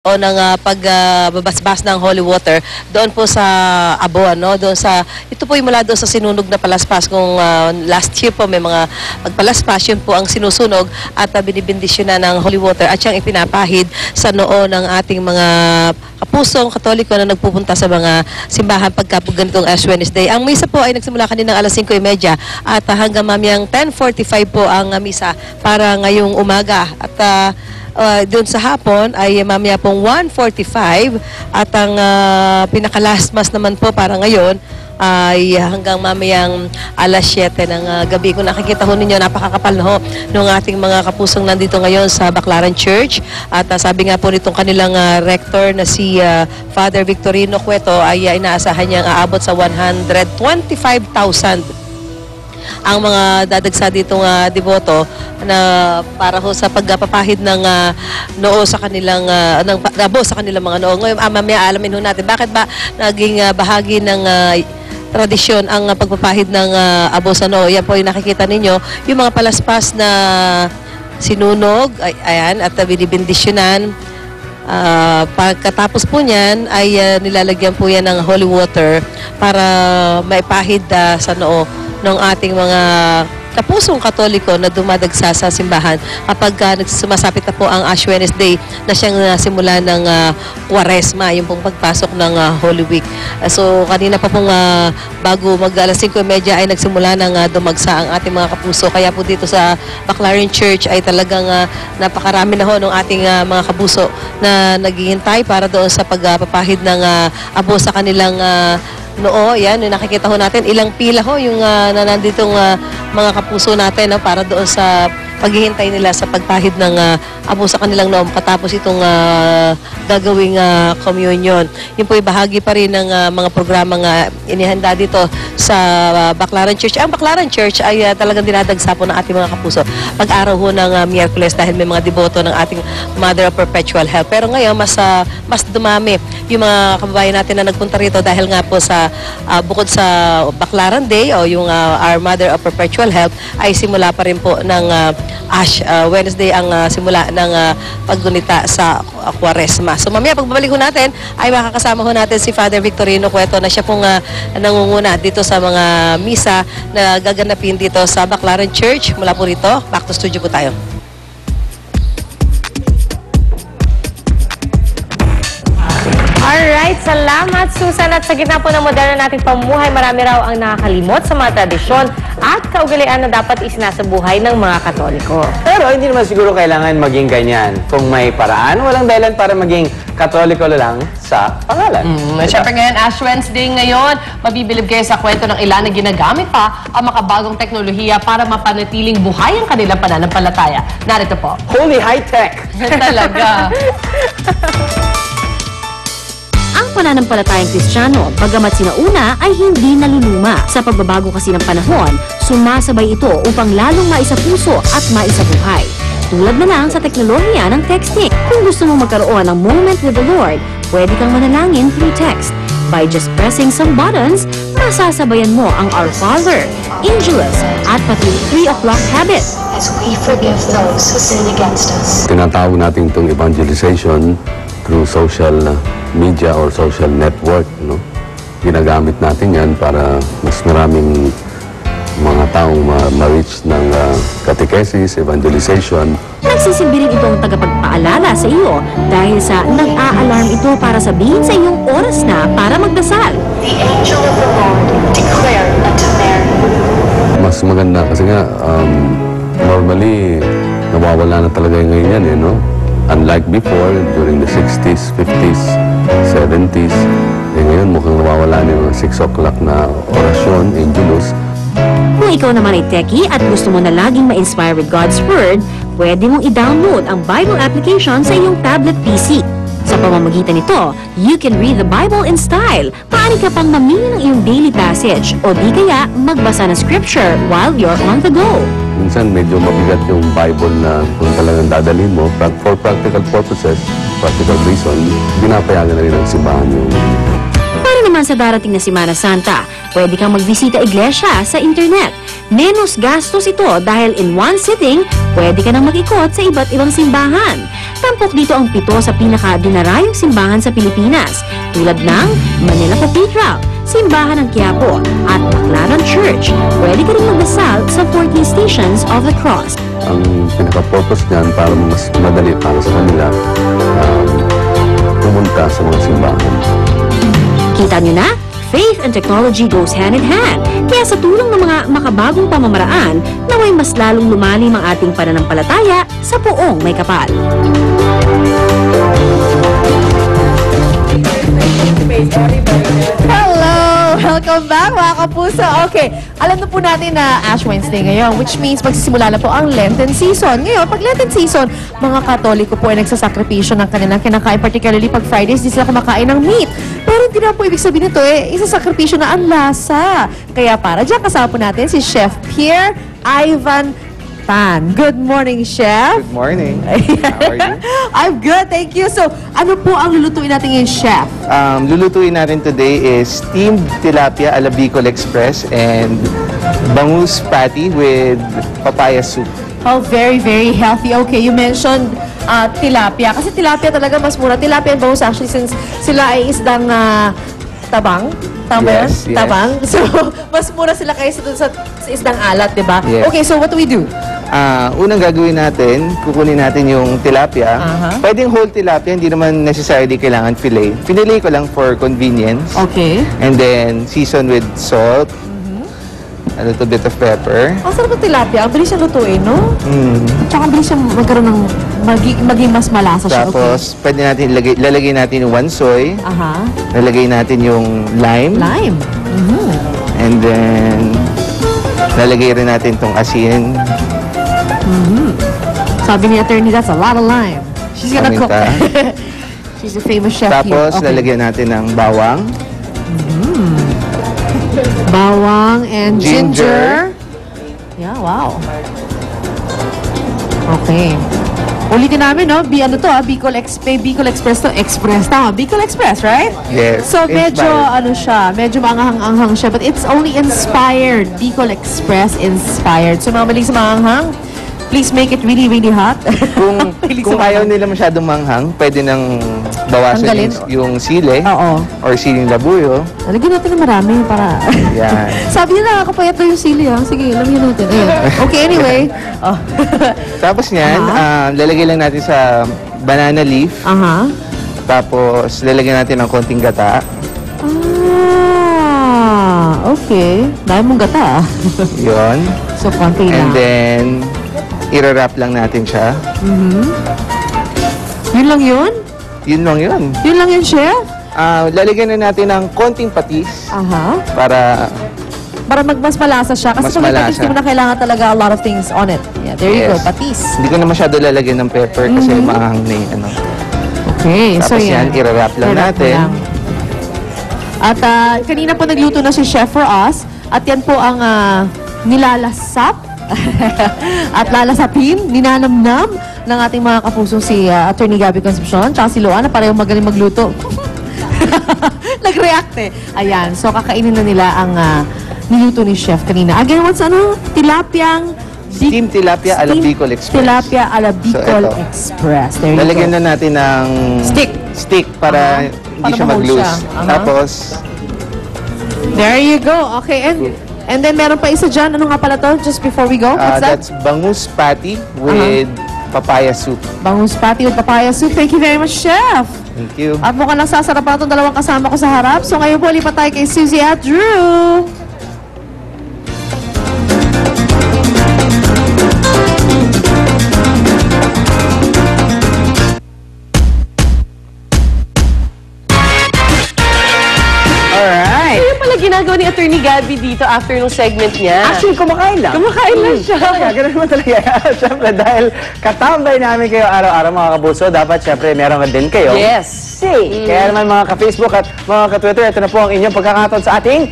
o ng pagbabasbas ng holy water doon po sa abo, no? Doon sa ito po yung mula doon sa sinunog na palaspas kung last year po may mga pagpalaspas, yun po ang sinusunog at binibindisyon na ng holy water at siyang ipinapahid sa noo ng ating mga kapusong Katoliko na nagpupunta sa mga simbahan pagka po ganitong Ash Wednesday. Ang misa po ay nagsimula kaninang alas 5:30 at hanggang mamayang 10:45 po ang misa para ngayong umaga at doon sa hapon ay mamaya pong 1:45 at ang pinaka-last mass naman po para ngayon ay hanggang mamayang alas 7 ng gabi. Kung nakikita ho ninyo, napakakapal na ho ng ating mga kapusong nandito ngayon sa Baclaran Church. At sabi nga po nitong kanilang rector na si Father Victorino Cueto ay inaasahan niyang aabot sa 125,000 ang mga dadagsa ditong deboto na para ho sa pagpapahid ng noo sa kanilang abo sa kanilang mga noo. Ngayon, mamaya alamin ho natin bakit ba naging bahagi ng tradisyon ang pagpapahid ng abo sa noo. Yan po yung nakikita ninyo, yung mga palaspas na sinunog, ayan, at binibindisyonan. Pagkatapos po niyan ay nilalagyan po yan ng holy water para maipahid sa noo ng ating mga kapusong Katoliko na dumadagsa sa simbahan kapag sumasapit na po ang Ash Wednesday na siyang simula ng Kwaresma, yung pong pagpasok ng Holy Week. So kanina pa pong bago mag alas 5:30 ay nagsimula ng dumagsa ang ating mga kapuso. Kaya po dito sa Baclaran Church ay talagang napakarami na ho ng ating mga kapuso na naghihintay para doon sa pagpapahid ng abo sa kanilang noo. Yan, yung nakikita ho natin, ilang pila ho yung nanditong mga kapuso natin para doon sa paghihintay nila sa pagpahid ng abo sa kanilang noo katapos itong gagawing communion. Yun po ay bahagi pa rin ng mga programang inihanda dito sa Baclaran Church. Ang Baclaran Church ay talagang dinadagsa po ng ating mga kapuso pag-araw ho ng Miyerkules dahil may mga deboto ng ating Mother of Perpetual Help. Pero ngayon, mas dumami yung mga kababayan natin na nagpunta rito dahil nga po sa bukod sa Baclaran Day o yung Our Mother of Perpetual Help ay simula pa rin po ng Ash Wednesday ang simula ng paggunita sa Kwaresma. So mamaya pagbabalik ho natin ay makakasama ho natin si Father Victorino Cueto na siya pong nangunguna dito sa mga misa na gaganapin dito sa Baclaran Church. Mula po rito, back to studio po tayo. Alright, salamat Susan. At sa gitna po ng moderno nating pamumuhay, marami raw ang nakakalimot sa mga tradisyon at kaugalian na dapat isinasabuhay ng mga Katoliko. Pero hindi naman siguro kailangan maging ganyan. Kung may paraan, walang dahilan para maging Katoliko lang sa pangalan. Siyempre ngayon, Ash Wednesday ngayon, mabibilib kayo sa kwento ng ilan na ginagamit pa ang makabagong teknolohiya para mapanatiling buhay ang kanilang pananampalataya. Narito po. Holy high-tech! Talaga. Ang pananampalatayang Kristiyano, bagamat sinauna ay hindi naluluma. Sa pagbabago kasi ng panahon, sumasabay ito upang lalong maisapuso at maisabuhay. Tulad na lang sa teknolohiya ng texting. Kung gusto mong magkaroon ng moment with the Lord, pwede kang manalangin through text. By just pressing some buttons, masasabayan mo ang Our Father, Angelus, at pati 3 o'clock habit. As we forgive those who sin against us. Tinatawag natin itong evangelization through social media or social network, no? Ginagamit natin yan para mas maraming mga taong ma-reach ng catechesis, evangelization. Nagsisilbi rin itong tagapagpaalala sa iyo dahil sa nag-a-alarm ito para sabihin sa iyong oras na para magdasal. The angel of the Lord declared unto Mary. Mas maganda kasi nga, normally, nawawala na talaga ngayon yan, no? Unlike before, during the 60s, 50s, 70s, ngayon mukhang nawawala na yung 6 o'clock na orasyon, Angelus. Kung ikaw naman ay techie at gusto mo na laging ma-inspire with God's Word, pwede mong i-download ang Bible application sa iyong tablet PC. Sa pamamagitan nito, you can read the Bible in style. Maaari ka pang mamili ng iyong daily passage o di kaya magbasa ng scripture while you're on the go. Minsan medyo mabigat yung Bible na kung talagang dadalhin mo, for practical purposes, practical reason, pinapayagan na rin ang simbahan yung. Para naman sa darating na Semana Santa, pwede kang magbisita iglesia sa internet. Menos gastos ito dahil in one sitting, pwede ka nang mag-ikot sa iba't ibang simbahan. Tampok dito ang 7 sa pinaka-dinarayong simbahan sa Pilipinas, tulad ng Manila Cathedral, Simbahan ng Quiapo, at Baclaran Church. Pwede ka rin magdasal sa 14 Stations of the Cross. Ang pinaka-purpose niyan para mas madali para sa kanila pumunta sa mga simbahan. Kita nyo na, faith and technology goes hand in hand. Kaya sa tulong ng mga makabagong pamamaraan, naway mas lalong lumalim ang ating pananampalataya sa Poong May Kapal. Hello! Welcome back mga kapuso. Okay, alam na po natin na Ash Wednesday ngayon, which means magsisimula na po ang Lenten season. Ngayon, pag Lenten season, mga Katoliko po ay nagsasakripisyo ng kanilang kinakain, particularly pag Fridays, di sila kumakain ng meat. Pero hindi na po ibig sabihin nito isasakripisyo na ang lasa. Kaya para dyan, kasama po natin si Chef Pierre Ivan Tan. Good morning, Chef. Good morning. How are you? I'm good, thank you. So, ano po ang lulutuin natin ngayon, Chef? Lulutuin natin today is steamed tilapia a la Bicol Express and bangus patty with papaya soup. Oh, very, very healthy. Okay, you mentioned tilapia. Kasi tilapia talaga mas mura. Tilapia and bangus actually since sila ay isdang tabang. Tama ba Yes, yun? yes. Tabang. So, mas mura sila kaysa dun sa isdang alat, di ba? Yes. Okay, so what do we do? Unang gagawin natin, kukunin natin yung tilapia. Pwedeng whole tilapia, hindi naman necessarily kailangan fillet. Finilay ko lang for convenience. Okay. And then season with salt, a little bit of pepper. Ang sarap ng tilapia. Ang bilis siya lutuin, no? Mm. Tsaka ang bilis siya magkaroon ng maging mas malasa siya. Tapos, pwede natin lalagay natin yung wansoy. Aha. Lalagay natin yung lime. Lime. And then, lalagay rin natin tong asin. Sabi ni attorney, that's a lot of lime. She's gonna cook. Paminta. She's a famous chef Tapos, here. Okay. lalagyan natin ng bawang. Bawang and ginger. Ginger. Yeah, wow. Okay. Ulitin namin, no? Bicol Express to. Express. Tama, Bicol Express, right? Yes. So, medyo, inspired. medyo maanghang-anghang siya. But it's only inspired. Bicol Express inspired. So, mga maling sa maanghang, please make it really, really hot. Kung ayaw nila masyadong manghang, pwede nang bawasan Tanggalin? yung sile Oo. or siling labuyo. Lagyan natin ng marami para... Yan. Sabi niya nakakapayat na yung sili, ha? Sige, lagyan natin. Ayun. Okay, anyway. Oh. Tapos niyan, lalagay lang natin sa banana leaf. Aha. Tapos, lalagyan natin ng konting gata. Okay. Dahil mong gata, ah. Yon. So, konti And lang. then, i-wrap lang natin siya. Yun lang yun? Yun lang yun. Yun lang yun, chef? Lalagyan na natin ng konting patis Aha. para Para mas malasa siya. Kasi Mas pag may patis, malasa. di mo na kailangan talaga a lot of things on it. Yeah, there you go, Yes. patis. hindi ko na masyado lalagyan ng pepper kasi maanghang na yung ano. Okay, so Tapos yan. yan, i-wrap lang I-wrap natin. lang. At kanina po nagluto na si Chef for us. At yan po ang nilalasap at lalasapin, ninanamnam ng ating mga kapusong si Attorney Gabby Concepcion tsaka si Luan na parehong magaling magluto. Nag-react eh. Ayan, so kakainin na nila ang niluto ni Chef kanina. Again, what's Steamed tilapia a la Bicol Express. Tilapia a la Bicol ito. Express. There you Lalagyan go. na natin ng stick para hindi Para siya ma-hold mag-loose. siya. Aha. Tapos, There you go. Okay, and then meron pa isa dyan. Ano nga pala to? Just before we go? What's that? that's bangus patty with papaya soup. Bangus patty with papaya soup. Thank you very much, Chef. Thank you. At mukhang nasasarapan itong dalawang kasama ko sa harap. So ngayon po, lipat tayo kay Susie at Drew. Alright. Ano pala ginagawa ni Attorney Gabby dito after nung segment niya? Actually, kumakain lang. Kumakain lang siya. Kaya, ganun naman talaga. Siyempre, dahil katambay namin kayo araw-araw mga kabuso, dapat siyempre meron din kayo. Yes. Kaya naman mga ka-Facebook at mga ka-Twitter, ito na po ang inyong pagkakataon sa ating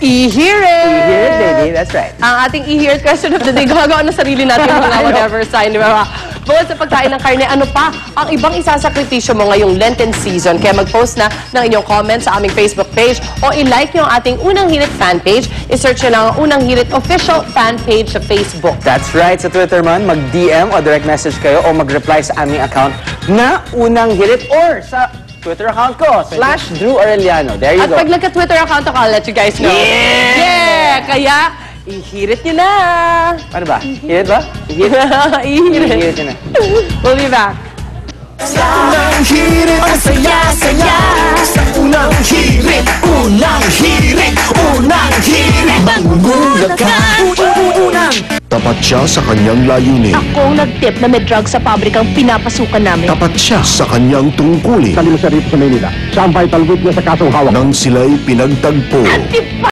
I-hear Here it! Baby. That's right. Ang ating i-hear it question of the day, gumagawa ng sarili natin mga whatever sign, di ba? Bukod sa pagkain ng karne, ano pa ang ibang isasakripisyo mo ngayong Lenten season? Kaya mag-post na ng inyong comments sa aming Facebook page o i-like nyo ang ating Unang Hirit fan page. I-search nyo lang ang Unang Hirit official fan page sa Facebook. That's right. Sa Twitter man, mag-DM o direct message kayo o mag-reply sa aming account na Unang Hirit or sa Twitter account ko, /Drew Aureliano. There you At go. pag nagka-Twitter account ako, I'll let you guys know. Yeah! Kaya, ihirit nyo na! Ano ba? Hirit ba? Hirit? Ihirit. Hirit yun na. We'll be back. Unang hirit, ang saya-saya. Unang hirit, unang hirit, unang hirit. Mangugulat ka. Unang. Tapat siya sa kanyang layunin. Ako nag-tip na may drug sa pabrikang pinapasukan namin. Tapat siya sa kanyang tungkulin. Salim siya rito sa Maynila. Siya ang vital witness sa kasong hawak. Nang sila'y pinagtagpo. Antipa!